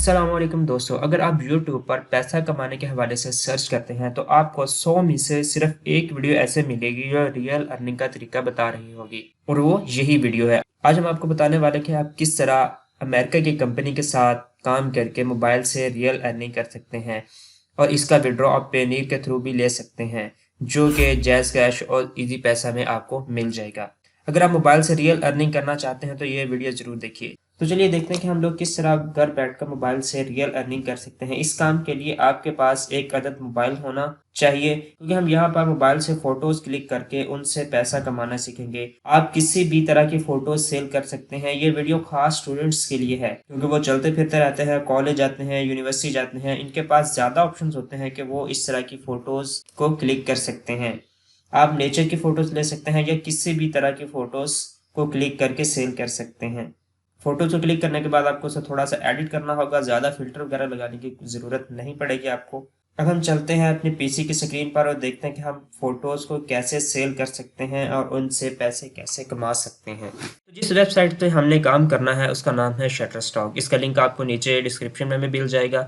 अस्सलामुअलैकुम दोस्तों, अगर आप यूट्यूब पर पैसा कमाने के हवाले से सर्च करते हैं तो आपको 100 में से सिर्फ एक वीडियो ऐसे मिलेगी जो रियल अर्निंग का तरीका बता रही होगी और वो यही वीडियो है। आज हम आपको बताने वाले कि आप किस तरह अमेरिका की कंपनी के साथ काम करके मोबाइल से रियल अर्निंग कर सकते हैं और इसका विड्रॉ आप पेनीर के थ्रू भी ले सकते हैं जो कि जैज़ कैश और इजी पैसा में आपको मिल जाएगा। अगर आप मोबाइल से रियल अर्निंग करना चाहते हैं तो ये वीडियो ज़रूर देखिए। तो चलिए देखते हैं कि हम लोग किस तरह घर बैठकर मोबाइल से रियल अर्निंग कर सकते हैं। इस काम के लिए आपके पास एक अदद मोबाइल होना चाहिए क्योंकि हम यहाँ पर मोबाइल से फोटोज क्लिक करके उनसे पैसा कमाना सीखेंगे। आप किसी भी तरह की फोटोज सेल कर सकते हैं। ये वीडियो खास स्टूडेंट्स के लिए है क्योंकि वो चलते फिरते रहते हैं, कॉलेज जाते हैं, यूनिवर्सिटी जाते हैं, इनके पास ज़्यादा ऑप्शन होते हैं कि वो इस तरह की फ़ोटोज़ को क्लिक कर सकते हैं। आप नेचर की फ़ोटोज़ ले सकते हैं या किसी भी तरह की फ़ोटोज़ को क्लिक करके सेल कर सकते हैं। फ़ोटोज़ को क्लिक करने के बाद आपको उसे थोड़ा-सा एडिट करना होगा, ज़्यादा फ़िल्टर वगैरह लगाने की ज़रूरत नहीं पड़ेगी आपको। अब हम चलते हैं अपने पीसी की स्क्रीन पर और देखते हैं कि हम फ़ोटोज़ को कैसे सेल कर सकते हैं और उनसे पैसे कैसे कमा सकते हैं। तो जिस वेबसाइट पे हमने काम करना है उसका नाम है शटरस्टॉक। इसका लिंक आपको नीचे डिस्क्रिप्शन में भी मिल जाएगा।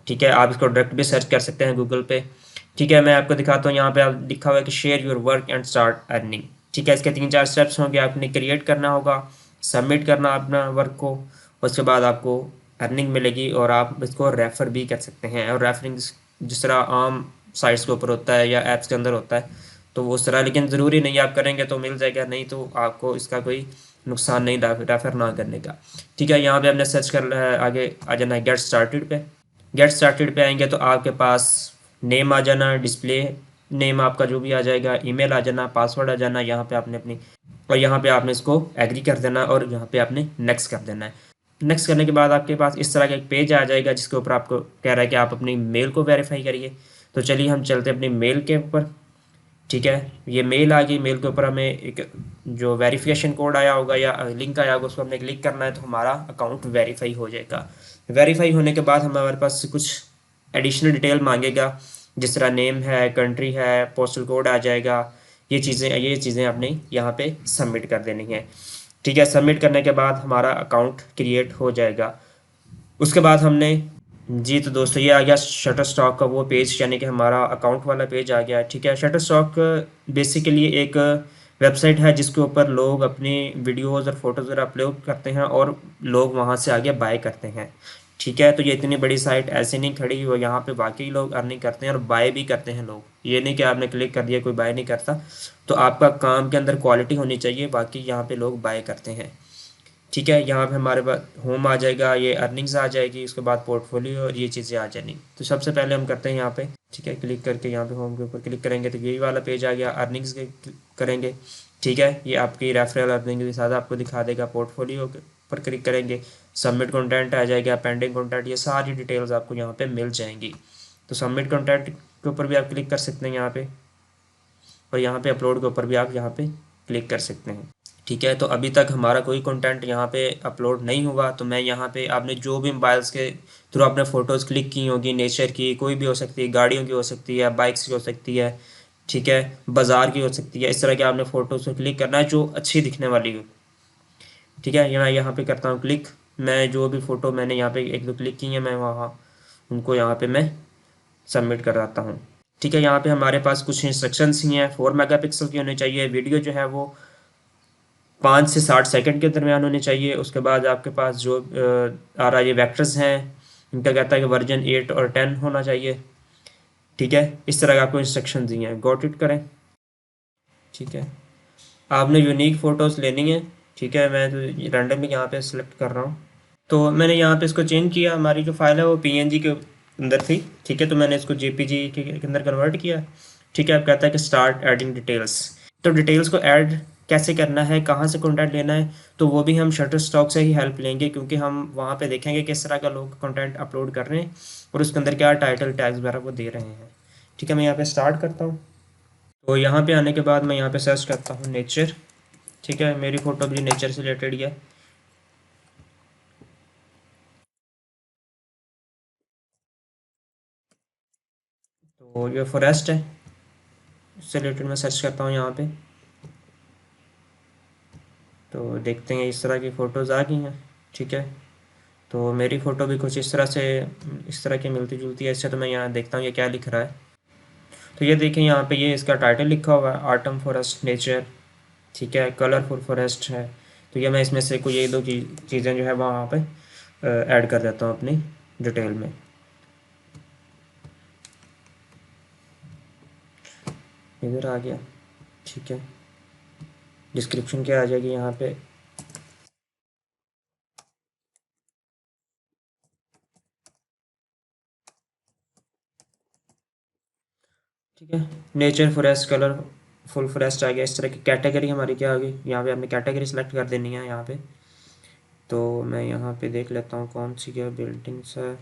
ठीक है, आप इसको डायरेक्ट भी सर्च कर सकते हैं गूगल पे। ठीक है, मैं आपको दिखाता हूँ। यहाँ पे आप लिखा हुआ है कि share your work and start earning. ठीक है, इसके 3-4 स्टेप्स होंगे। आपने क्रिएट करना होगा, सबमिट करना अपना वर्क को, उसके बाद आपको अर्निंग मिलेगी और आप इसको रेफ़र भी कर सकते हैं। और रेफरिंग जिस तरह आम साइट्स के ऊपर होता है या ऐप्स के अंदर होता है तो वो उस तरह, लेकिन ज़रूरी नहीं, आप करेंगे तो मिल जाएगा, नहीं तो आपको इसका कोई नुकसान नहीं रेफ़र ना करने का। ठीक है, यहाँ पे हमने सर्च कर आगे आ जाना है गेट स्टार्टेड पे। गेट स्टार्टेड पे आएंगे तो आपके पास नेम आ जाना, डिस्प्ले नेम आपका जो भी आ जाएगा, ईमेल आ जाना, पासवर्ड आ जाना। यहाँ पे आपने अपनी और यहाँ पे आपने इसको एग्री कर देना और यहाँ पे आपने नेक्स्ट कर देना है। नेक्स्ट करने के बाद आपके पास इस तरह का एक पेज आ जाएगा जिसके ऊपर आपको कह रहा है कि आप अपनी मेल को वेरीफाई करिए। तो चलिए हम चलते हैं अपनी मेल के ऊपर। ठीक है, ये मेल आ गई। मेल के ऊपर हमें एक जो वेरिफिकेशन कोड आया होगा या लिंक आया होगा उसको हमने क्लिक करना है तो हमारा अकाउंट वेरीफाई हो जाएगा। वेरीफाई होने के बाद हमारे पास कुछ एडिशनल डिटेल मांगेगा जिस तरह नेम है, कंट्री है, पोस्टल कोड आ जाएगा। ये चीज़ें आपने यहाँ पे सबमिट कर देनी है। ठीक है, सबमिट करने के बाद हमारा अकाउंट क्रिएट हो जाएगा। उसके बाद हमने जी तो दोस्तों ये आ गया शटर स्टॉक का वो पेज, यानी कि हमारा अकाउंट वाला पेज आ गया। ठीक है, शटर स्टॉक बेसिकली एक वेबसाइट है जिसके ऊपर लोग अपनी वीडियोस और फोटोज़ वगैरह अपलोड करते हैं और लोग वहां से आगे बाय करते हैं। ठीक है, तो ये इतनी बड़ी साइट ऐसे नहीं खड़ी हुई, यहाँ पे बाकी लोग अर्निंग करते हैं और बाय भी करते हैं लोग। ये नहीं कि आपने क्लिक कर दिया कोई बाय नहीं करता। तो आपका काम के अंदर क्वालिटी होनी चाहिए, बाकी यहाँ पे लोग बाय करते हैं। ठीक है, यहाँ पे हमारे पास होम आ जाएगा, ये अर्निंग्स आ जाएगी, उसके बाद पोर्टफोलियो और ये चीज़ें आ जाएंगी। तो सबसे पहले हम करते हैं यहाँ पे, ठीक है, क्लिक करके यहाँ पे होम के ऊपर क्लिक करेंगे तो यही वाला पेज आ गया। अर्निंग्स के करेंगे। ठीक है, ये आपकी रेफरल अर्निंग के साथ आपको दिखा देगा। पोर्टफोलियो पर क्लिक करेंगे, सबमिट कॉन्टेंट आ जाएगा, पेंडिंग कॉन्टेंट, ये सारी डिटेल्स आपको यहाँ पे मिल जाएंगी। तो सबमिट कॉन्टेंट के ऊपर भी आप क्लिक कर सकते हैं यहाँ पे, और यहाँ पे अपलोड के ऊपर भी आप यहाँ पे क्लिक कर सकते हैं। ठीक है, तो अभी तक हमारा कोई कंटेंट यहाँ पे अपलोड नहीं हुआ। तो मैं यहाँ पे आपने जो भी मोबाइल्स के थ्रू आपने फ़ोटोज़ क्लिक की होगी, नेचर की कोई भी हो सकती है, गाड़ियों की हो सकती है, बाइक्स की हो सकती है, ठीक है, बाज़ार की हो सकती है, इस तरह के आपने फ़ोटोज़ को क्लिक करना है जो अच्छी दिखने वाली हो। ठीक है, मैं यहाँ पे करता हूँ क्लिक। मैं जो भी फ़ोटो मैंने यहाँ पे एक दो क्लिक की है मैं वहाँ उनको यहाँ पे मैं सबमिट कर देता हूँ। ठीक है, यहाँ पे हमारे पास कुछ इंस्ट्रक्शंस ही हैं। 4 मेगापिक्सल की होनी चाहिए वीडियो, जो है वो 5 से 60 सेकंड के दरमियान होनी चाहिए। उसके बाद आपके पास जो आ रहा है ये वेक्टर्स हैं, इनका कहता है कि वर्जन 8 और 10 होना चाहिए। ठीक है, इस तरह का आपको इंस्ट्रक्शन दिए हैं, गॉट इट करें। ठीक है, आपने यूनिक फ़ोटोज़ लेनी है। ठीक है, मैं तो रैंडमली यहाँ पे सिलेक्ट कर रहा हूँ। तो मैंने यहाँ पे इसको चेंज किया। हमारी जो फाइल है वो पीएनजी के अंदर थी। ठीक है, तो मैंने इसको जेपीजी के अंदर कन्वर्ट किया। ठीक है, अब कहता है कि स्टार्ट एडिंग डिटेल्स। तो डिटेल्स को ऐड कैसे करना है, कहाँ से कंटेंट लेना है, तो वो भी हम शटर स्टॉक से ही हेल्प लेंगे क्योंकि हम वहाँ पे देखेंगे किस तरह का लोग कंटेंट अपलोड कर रहे हैं और उसके अंदर क्या टाइटल टैग्स वगैरह वो दे रहे हैं। ठीक है, मैं यहाँ पे स्टार्ट करता हूँ। तो यहाँ पे आने के बाद मैं यहाँ पे सर्च करता हूँ नेचर। ठीक है, मेरी फ़ोटो भी नेचर से रिलेटेड ही है। तो ये फॉरेस्ट है, उससे रिलेटेड मैं सर्च करता हूँ यहाँ पे। तो देखते हैं इस तरह की फ़ोटोज़ आ गई हैं। ठीक है, तो मेरी फ़ोटो भी कुछ इस तरह की मिलती जुलती है इससे। तो मैं यहाँ देखता हूँ ये क्या लिख रहा है। तो ये देखिए यहाँ पे ये इसका टाइटल लिखा हुआ है, ऑटम फॉरेस्ट नेचर, ठीक है, कलरफुल फॉरेस्ट है। तो ये मैं इसमें से कोई ये दो चीज़ें जो है वहाँ पे ऐड कर देता हूँ अपनी डिटेल में। इधर आ गया, ठीक है। डिस्क्रिप्शन क्या आ जाएगी यहाँ पे, ठीक है, nature forest colourful forest आ गया। इस तरह की कैटेगरी हमारी क्या होगी, यहाँ पे हमने कैटेगरी सेलेक्ट कर देनी है यहाँ पे। तो मैं यहाँ पे देख लेता हूँ कौन सी क्या बिल्डिंग्स है।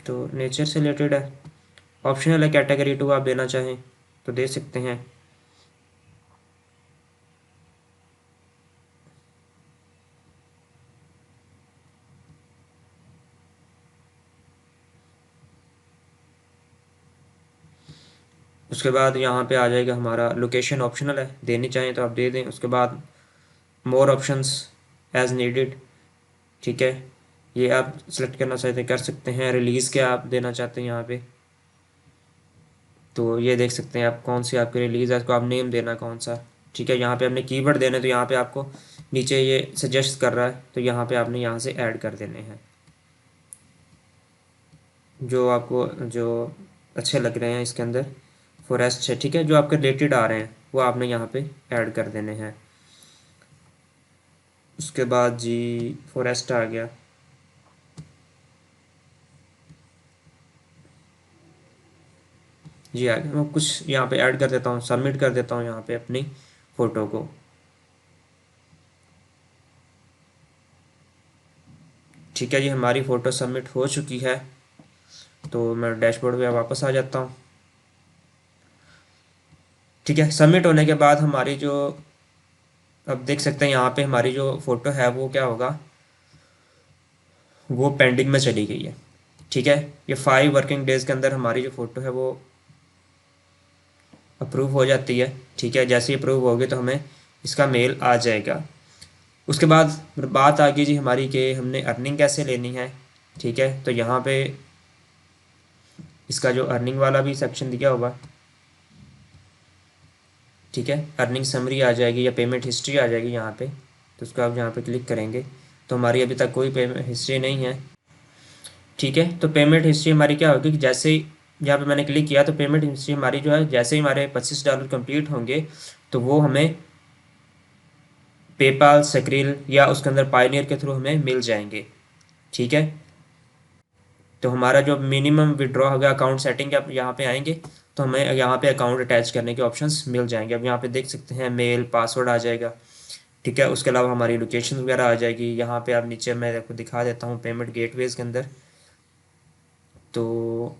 तो नेचर से रिलेटेड है, ऑप्शनल है, कैटेगरी 2 आप देना चाहें तो दे सकते हैं। उसके बाद यहाँ पे आ जाएगा हमारा लोकेशन, ऑप्शनल है, देनी चाहें तो आप दे दें। उसके बाद मोर ऑप्शंस एज नीडेड, ठीक है, ये आप सेलेक्ट करना चाहते हैं कर सकते हैं। रिलीज़ क्या आप देना चाहते हैं यहाँ पे, तो ये देख सकते हैं आप कौन सी आपकी रिलीज़ है, उसको आप नेम देना कौन सा, ठीक है। यहाँ पे आपने कीवर्ड देने, तो यहाँ पे आपको नीचे ये सजेस्ट कर रहा है, तो यहाँ पे आपने यहाँ से ऐड कर देने हैं जो आपको जो अच्छे लग रहे हैं इसके अंदर। फॉरेस्ट है, ठीक है, जो आपके रिलेटेड आ रहे हैं वो आपने यहाँ पे ऐड कर देने हैं। उसके बाद जी फॉरेस्ट आ गया, जी आ गया। मैं कुछ यहाँ पे ऐड कर देता हूँ, सबमिट कर देता हूँ यहाँ पे अपनी फ़ोटो को, ठीक है जी। हमारी फ़ोटो सबमिट हो चुकी है। तो मैं डैशबोर्ड पे वापस आ जाता हूँ, ठीक है। सबमिट होने के बाद हमारी जो, अब देख सकते हैं यहाँ पे हमारी जो फ़ोटो है वो क्या होगा, वो पेंडिंग में चली गई है, ठीक है। ये 5 वर्किंग डेज़ के अंदर हमारी जो फ़ोटो है वो अप्रूव हो जाती है, ठीक है। जैसे ही अप्रूव होगी तो हमें इसका मेल आ जाएगा। उसके बाद बात आ गई जी हमारी कि हमने अर्निंग कैसे लेनी है, ठीक है। तो यहाँ पे इसका जो अर्निंग वाला भी सेक्शन दिया होगा, ठीक है, अर्निंग समरी आ जाएगी या पेमेंट हिस्ट्री आ जाएगी यहाँ पे। तो उसको आप यहाँ पे क्लिक करेंगे तो हमारी अभी तक कोई पेमेंट हिस्ट्री नहीं है, ठीक है। तो पेमेंट हिस्ट्री हमारी क्या होगी कि जैसे ही यहाँ पे मैंने क्लिक किया तो पेमेंट हिस्ट्री हमारी जो है, जैसे ही हमारे $25 कंप्लीट होंगे तो वो हमें पेपाल, सक्रिल या उसके अंदर पायनियर के थ्रू हमें मिल जाएंगे, ठीक है। तो हमारा जो मिनिमम विड्रॉ होगा अकाउंट सेटिंग के यहाँ पे आएंगे तो हमें यहाँ पे अकाउंट अटैच करने के ऑप्शंस मिल जाएंगे। अब यहाँ पे देख सकते हैं मेल पासवर्ड आ जाएगा, ठीक है। उसके अलावा हमारी लोकेशन वगैरह आ जाएगी। यहाँ पे आप नीचे मैं आपको दिखा देता हूँ पेमेंट गेटवेज के अंदर। तो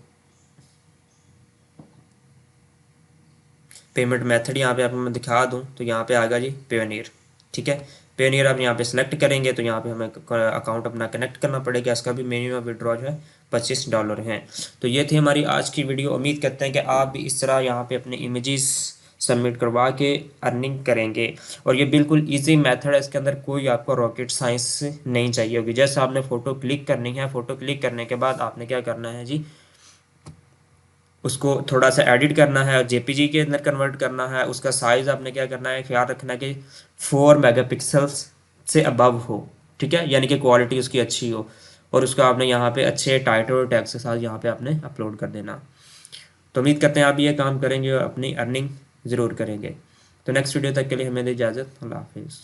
पेमेंट मेथड यहाँ पे आपको मैं दिखा दूँ तो यहाँ पे आएगा जी पेयोनियर, ठीक है। पेयोनियर आप यहाँ पे सेलेक्ट करेंगे तो यहाँ पे हमें अकाउंट अपना कनेक्ट करना पड़ेगा। इसका भी मिनिमम विड्रॉ जो है $25 हैं। तो ये थी हमारी आज की वीडियो। उम्मीद करते हैं कि आप भी इस तरह यहाँ पे अपने इमेजेस सबमिट करवा के अर्निंग करेंगे। और ये बिल्कुल इजी मेथड है, इसके अंदर कोई आपको रॉकेट साइंस नहीं चाहिए होगी। जैसे आपने फ़ोटो क्लिक करनी है, फ़ोटो क्लिक करने के बाद आपने क्या करना है जी, उसको थोड़ा सा एडिट करना है और जेपीजी के अंदर कन्वर्ट करना है। उसका साइज़ आपने क्या करना है, ख्याल रखना है कि 4 मेगापिक्सल्स से अबव हो, ठीक है, यानी कि क्वालिटी उसकी अच्छी हो। और उसको आपने यहाँ पे अच्छे टाइटल और टैग्स के साथ यहाँ पे आपने अपलोड कर देना। तो उम्मीद करते हैं आप ये काम करेंगे और अपनी अर्निंग ज़रूर करेंगे। तो नेक्स्ट वीडियो तक के लिए हमें दे इजाज़त। अल्लाह हाफिज़।